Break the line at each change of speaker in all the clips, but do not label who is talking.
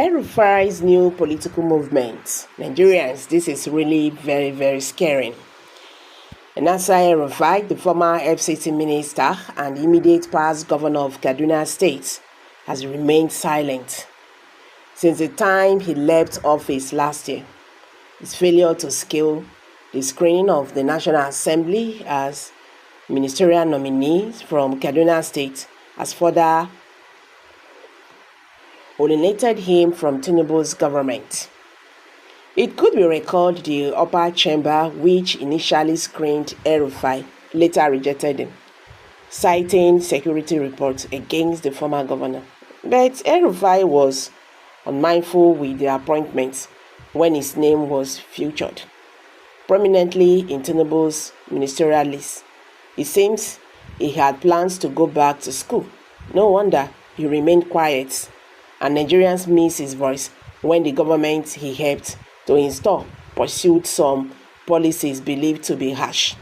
El-Rufai's new political movement. Nigerians, this is really very, very scaring. El-Rufai, the former FCT minister and immediate past governor of Kaduna State, has remained silent since the time he left office last year. His failure to scale the screening of the National Assembly as ministerial nominee from Kaduna State has further alienated him from Tinubu's government. It could be recalled the upper chamber, which initially screened El-Rufai, later rejected him, citing security reports against the former governor. But El-Rufai was unmindful with the appointment when his name was featured prominently in Tinubu's ministerial list. It seems he had plans to go back to school. No wonder he remained quiet, and Nigerians miss his voice when the government he helped to install pursued some policies believed to be harsh.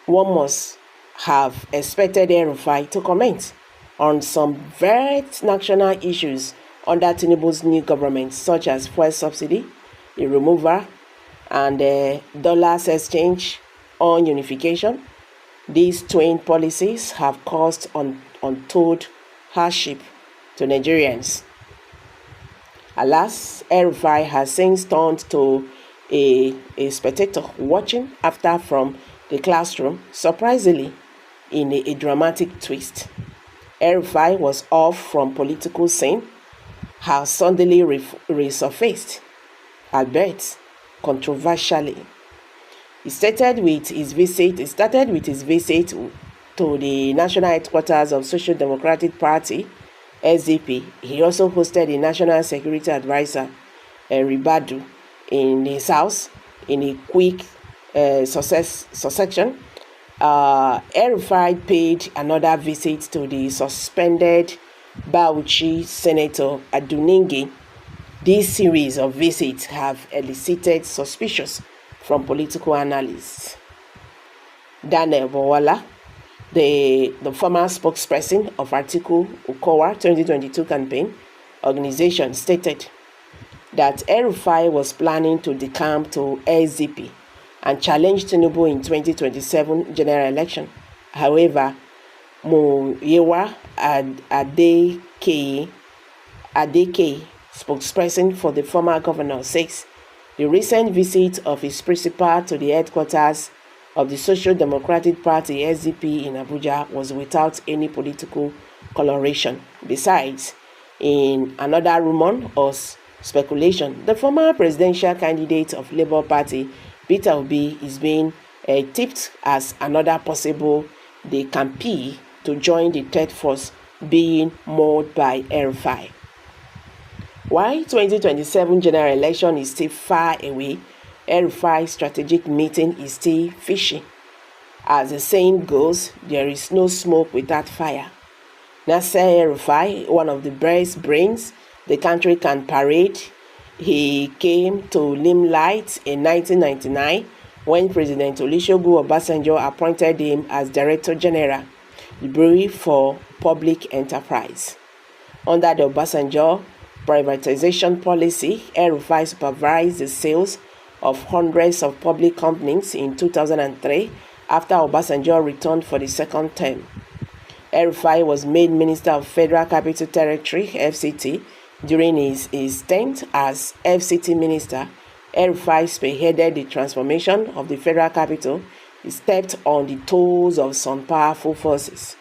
One must have expected El-Rufai to comment on some very national issues under Tinubu's new government, such as fuel subsidy, the removal, and dollars exchange on unification. These twin policies have caused untold hardship to Nigerians. Alas, El-Rufai has since turned to a spectator watching after from the classroom, surprisingly, in a dramatic twist. El-Rufai was off from political scene, has suddenly resurfaced, albeit controversially. It started with his visit to the national headquarters of Social Democratic Party, SDP. He also hosted the National Security Advisor, Ribadu, in his house in a quick succession. El-Rufai paid another visit to the suspended Bauchi Senator Aduningi. This series of visits have elicited suspicions from political analysts. Daniel Bowala, the former spokesperson of Article Ukowa 2022 campaign organization, stated that El-Rufai was planning to decamp to SDP and challenge Tinubu in 2027 general election. However, Muyewa Adeke, spokesperson for the former governor, says the recent visit of his principal to the headquarters of the Social Democratic Party, SDP, in Abuja was without any political coloration. Besides, in another rumor or speculation, the former presidential candidate of Labour Party, Peter Obi, is being tipped as another possible decampee to join the third force being mauled by El-Rufai. While 2027 general election is still far away, El-Rufai's strategic meeting is still fishy. As the saying goes, there is no smoke without fire. Nasser El-Rufai, one of the best brains the country can parade, he came to limelight in 1999 when President Olusegun Obasanjo appointed him as Director General, the Bureau for Public Enterprise. Under the Obasanjo privatization policy, El-Rufai supervised the sales of hundreds of public companies in 2003 after Obasanjo returned for the second term. El-Rufai was made Minister of Federal Capital Territory, FCT, during his stint as FCT Minister. El-Rufai spearheaded the transformation of the federal capital. He stepped on the toes of some powerful forces.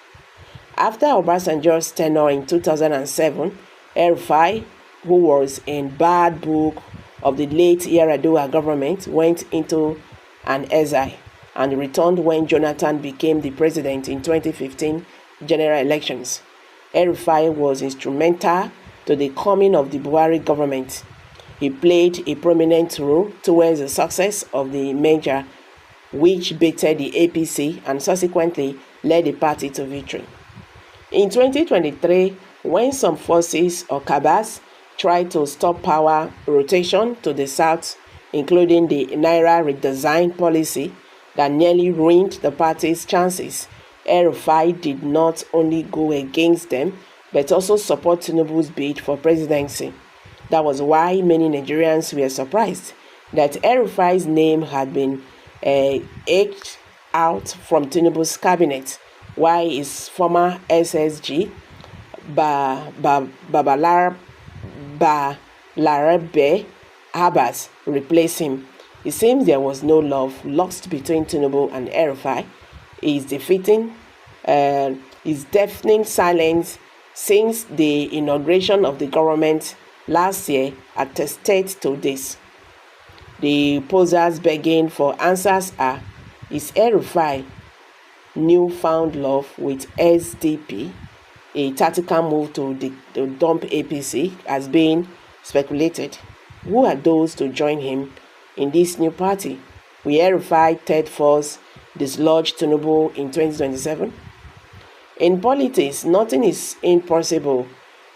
After Obasanjo's tenure in 2007, El-Rufai, who was in bad book of the late Yar'Adua government, went into an exile and returned when Jonathan became the president in 2015 general elections. El-Rufai was instrumental to the coming of the Buhari government. He played a prominent role towards the success of the merger, which baited the APC and subsequently led the party to victory. In 2023, when some forces or cabals tried to stop power rotation to the south, including the Naira redesign policy that nearly ruined the party's chances, El-Rufai did not only go against them, but also support Tinubu's bid for presidency. That was why many Nigerians were surprised that El-Rufai's name had been edged out from Tinubu's cabinet, while his former SSG, Babalarabe Abbas, replaced him. It seems there was no love lost between Tinubu and El-Rufai. His deafening silence since the inauguration of the government last year attested to this. The posers begging for answers are: is El-Rufai newfound love with SDP a tactical move to dump APC, as being speculated? Who are those to join him in this new party? Will El-Rufai third force dislodge Tinubu in 2027? In politics, nothing is impossible.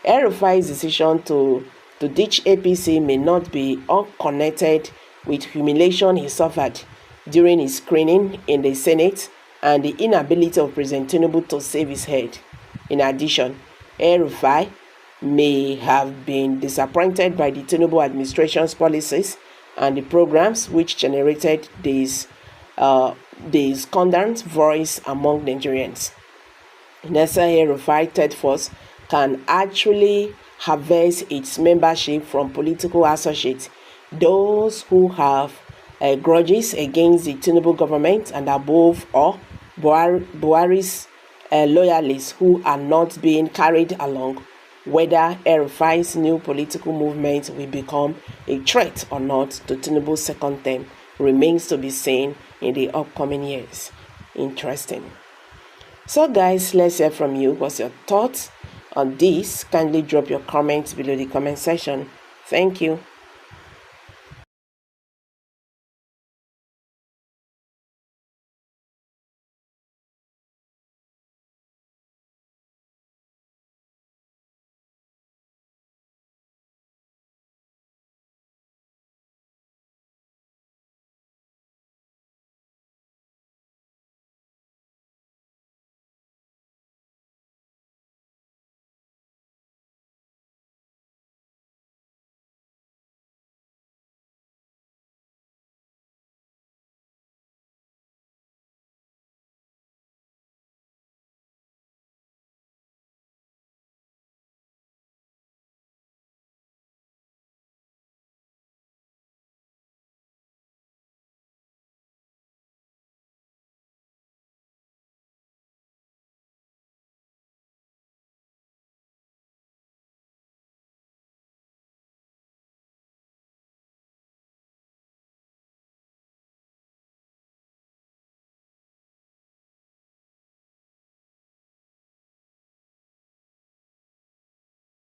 El-Rufai's decision to ditch APC may not be unconnected with humiliation he suffered during his screening in the Senate and the inability of President Tinubu to save his head. In addition, El-Rufai may have been disappointed by the Tinubu administration's policies and the programs which generated this discordant voice among Nigerians. Nessa El-Rufai third force can actually harvest its membership from political associates, those who have grudges against the Tinubu government, and above all, Buhari's loyalists who are not being carried along. Whether El-Rufai's new political movement will become a threat or not to Tinubu's second term remains to be seen in the upcoming years. Interesting. So guys, let's hear from you. What's your thoughts on this? Kindly drop your comments below the comment section. Thank you.